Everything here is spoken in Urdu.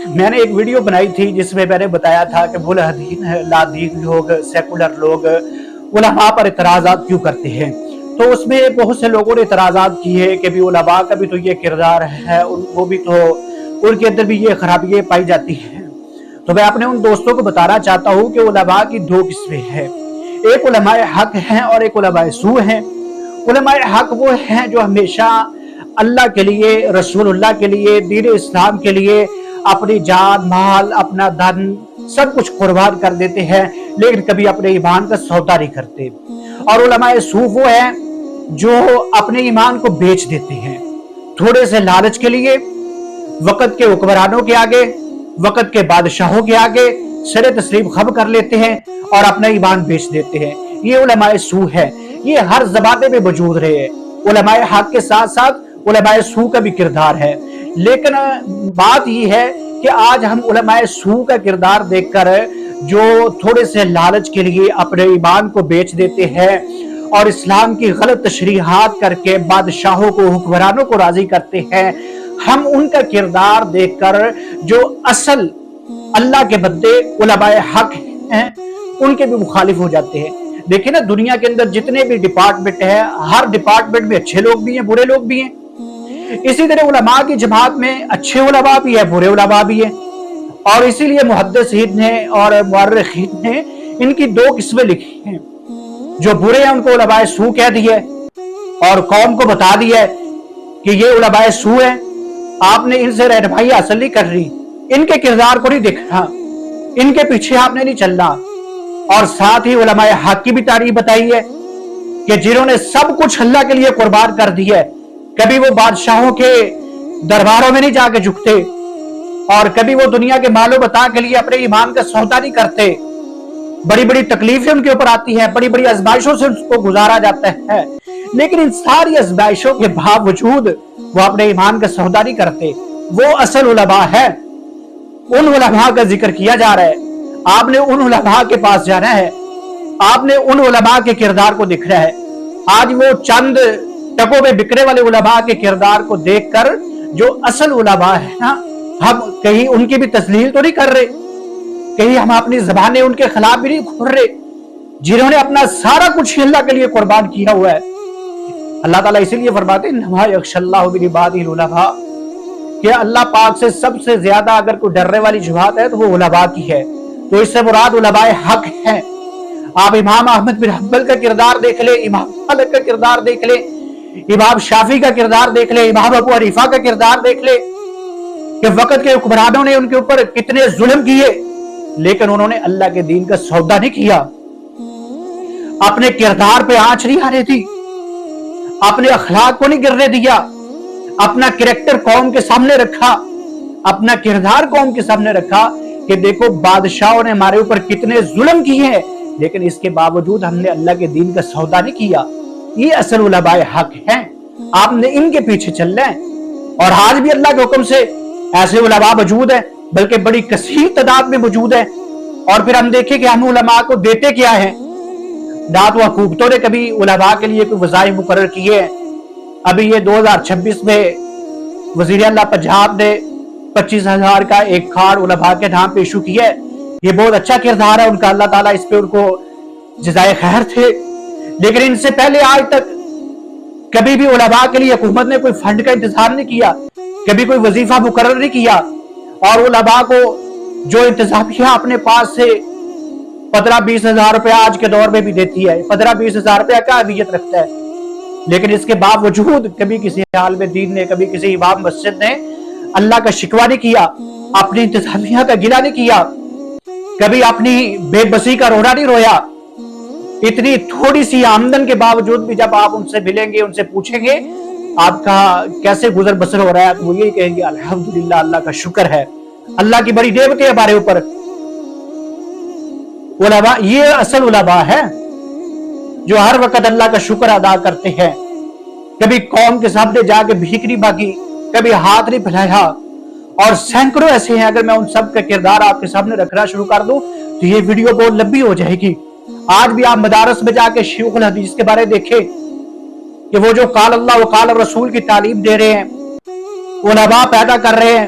میں نے ایک ویڈیو بنائی تھی جس میں نے بتایا تھا کہ لادین لوگ، سیکولر لوگ علماء پر اعتراضات کیوں کرتے ہیں، تو اس میں بہت سے لوگوں نے اعتراضات کیے کہ بھی علماء کا بھی تو یہ کردار ہے، وہ بھی تو ان کے اندر بھی یہ خرابیاں پائی جاتی ہیں۔ تو میں اپنے ان دوستوں کو بتانا چاہتا ہوں کہ علماء کی دو قسمیں ہیں، ایک علماء حق ہیں اور ایک علماء سو ہیں۔ علماء حق وہ ہیں جو ہمیشہ اللہ کے لیے، رسول اللہ کے لیے، دین اسلام کے لیے اپنی جان، مال، اپنا دھن سب کچھ قربان کر دیتے ہیں، لیکن کبھی اپنے ایمان کا سودا نہیں کرتے۔ اور علماء سو وہ ہیں جو اپنے ایمان کو بیچ دیتے ہیں تھوڑے سے لالچ کے لیے، وقت کے حکمرانوں کے آگے، وقت کے بادشاہوں کے آگے سر تسلیم خم کر لیتے ہیں اور اپنا ایمان بیچ دیتے ہیں۔ یہ علماء سو ہے، یہ ہر زمانے میں موجود رہے ہیں۔ علماء حق کے ساتھ ساتھ علماء سو کا بھی کردار ہے، لیکن بات یہ ہے کہ آج ہم علماء سو کا کردار دیکھ کر جو تھوڑے سے لالچ کے لیے اپنے ایمان کو بیچ دیتے ہیں اور اسلام کی غلط تشریحات کر کے بادشاہوں کو، حکمرانوں کو راضی کرتے ہیں، ہم ان کا کردار دیکھ کر جو اصل اللہ کے بندے علماء حق ہیں ان کے بھی مخالف ہو جاتے ہیں۔ دیکھیں نا، دنیا کے اندر جتنے بھی ڈپارٹمنٹ ہیں، ہر ڈپارٹمنٹ میں اچھے لوگ بھی ہیں، برے لوگ بھی ہیں۔ اسی طرح علماء کی جماعت میں اچھے علماء بھی ہیں، برے علماء بھی ہیں، اور اسی لیے محدثین نے اور مورخین نے ان کی دو قسمیں لکھی ہیں۔ جو برے ہیں ان کو علماء سو کہہ دیے اور قوم کو بتا دیا کہ یہ علماء سو ہیں، آپ نے ان سے رہنمائی حاصل نہیں کر رہی، ان کے کردار کو نہیں دیکھنا، ان کے پیچھے آپ نے نہیں چلنا۔ اور ساتھ ہی علماء حق کی بھی تعریف بتائی ہے کہ جنہوں نے سب کچھ اللہ کے لیے قربان کر دی ہے، کبھی وہ بادشاہوں کے درباروں میں نہیں جا کے جھکتے اور کبھی وہ دنیا کے مال و متاع کے لیے اپنے ایمان کا سودا نہیں کرتے۔ بڑی بڑی تکلیفیں ان کے اوپر آتی ہیں، بڑی بڑی آزمائشوں سے ان کو گزارا جاتا ہے، لیکن ان ساری آزمائشوں کے باوجود وہ اپنے ایمان کا سودا نہیں کرتے۔ وہ اصل علماء ہے، ان علماء کا ذکر کیا جا رہا ہے۔ آپ نے ان علماء کے پاس جانا ہے، آپ نے ان علماء کے کردار کو دیکھنا ہے۔ آج وہ چند ٹکوں میں بکنے والے علماء کے کردار کو دیکھ کر جو اصل علماء ہے نا، ہم کہیں ان کی بھی تسلیل تو نہیں کر رہے، کہیں ہم اپنی زبانیں ان کے خلاف بھی نہیں کھول رہے، جنہوں نے اپنا سارا کچھ اللہ کے لیے قربان کیا ہوا ہے۔ اللہ تعالیٰ اسی لیے فرماتے ہیں انما یخشی اللہ من عبادہ العلماء، کہ اللہ پاک سے سب سے زیادہ اگر کوئی ڈرنے والی جماعت ہے تو وہ علماء کی ہے۔ تو اس سے مراد علماء حق ہیں۔ آپ امام احمد بن حنبل کا کردار دیکھ لیں، امام مالک کا کردار دیکھ لیں، امام شافعی کا کردار دیکھ لیں، امام ابو حنیفہ کا کردار دیکھ لیں کہ وقت کے حکمرانوں نے ان کے اوپر کتنے ظلم کیے، لیکن انہوں نے اللہ کے دین کا سودا نہیں کیا، اپنے کردار پہ آنچ نہیں آنے دی، اپنے اخلاق کو نہیں گرنے دیا، اپنا کریکٹر قوم کے سامنے رکھا، اپنا کردار قوم کے سامنے رکھا کہ دیکھو بادشاہوں نے ہمارے اوپر کتنے ظلم کیے ہیں، لیکن اس کے باوجود ہم نے اللہ کے دین کا سودا نہیں کیا۔ یہ اصل علماء حق ہیں، آپ نے ان کے پیچھے چلنا ہے۔ اور آج بھی اللہ کے حکم سے ایسے علماء موجود ہیں، بلکہ بڑی کثیر تعداد میں موجود ہیں۔ اور پھر ہم دیکھیں کہ ہم علماء کو دیتے کیا ہیں۔ دعوت و حکومتوں نے کبھی علماء کے لیے کوئی وظائف مقرر کیے ہیں؟ ابھی یہ 2026 میں وزیر اعلیٰ پنجاب نے 25,000 کا ایک کارڈ علماء کے نام پہ ایشو کیا ہے۔ یہ بہت اچھا کردار ہے ان کا، اللہ تعالیٰ اس پہ ان کو جزائے خیر تھے، لیکن ان سے پہلے آج تک کبھی بھی علماء کے لیے حکومت نے کوئی فنڈ کا انتظام نہیں کیا، کبھی کوئی وظیفہ مقرر نہیں کیا۔ اور علماء کو جو انتظامیہ اپنے پاس سے 15-20 ہزار روپیہ آج کے دور میں بھی دیتی ہے، 15-20 ہزار روپیہ کیا اہمیت رکھتا ہے، لیکن اس کے باوجود کبھی کسی عالم دین نے، کبھی کسی امام مسجد نے اللہ کا شکوہ نہیں کیا، اپنی انتظامیہ کا گلہ نہیں کیا، کبھی اپنی بے بسی کا رونا نہیں رویا۔ اتنی تھوڑی سی آمدن کے باوجود بھی جب آپ ان سے ملیں گے، ان سے پوچھیں گے آپ کا کیسے گزر بسر ہو رہا ہے، تو وہ یہی کہیں گے الحمدللہ، اللہ کا شکر ہے، اللہ کی بڑی نعمت ہے ہمارے اوپر۔ علماء یہ اصل علماء ہے جو ہر وقت اللہ کا شکر ادا کرتے ہیں، کبھی قوم کے سامنے جا کے بھیک نہیں مانگی، کبھی ہاتھ نہیں پھیلایا۔ اور سینکڑوں ایسے ہیں، اگر میں ان سب کا کردار آپ کے سامنے رکھنا شروع کر دوں تو یہ ویڈیو بہت لمبی ہو جائے گی۔ آج بھی آپ مدارس میں جا کے شیوخ الحدیث کے بارے دیکھیں کہ وہ جو قال اللہ و قال رسول کی تعلیم دے رہے ہیں، علماء پیدا کر رہے ہیں،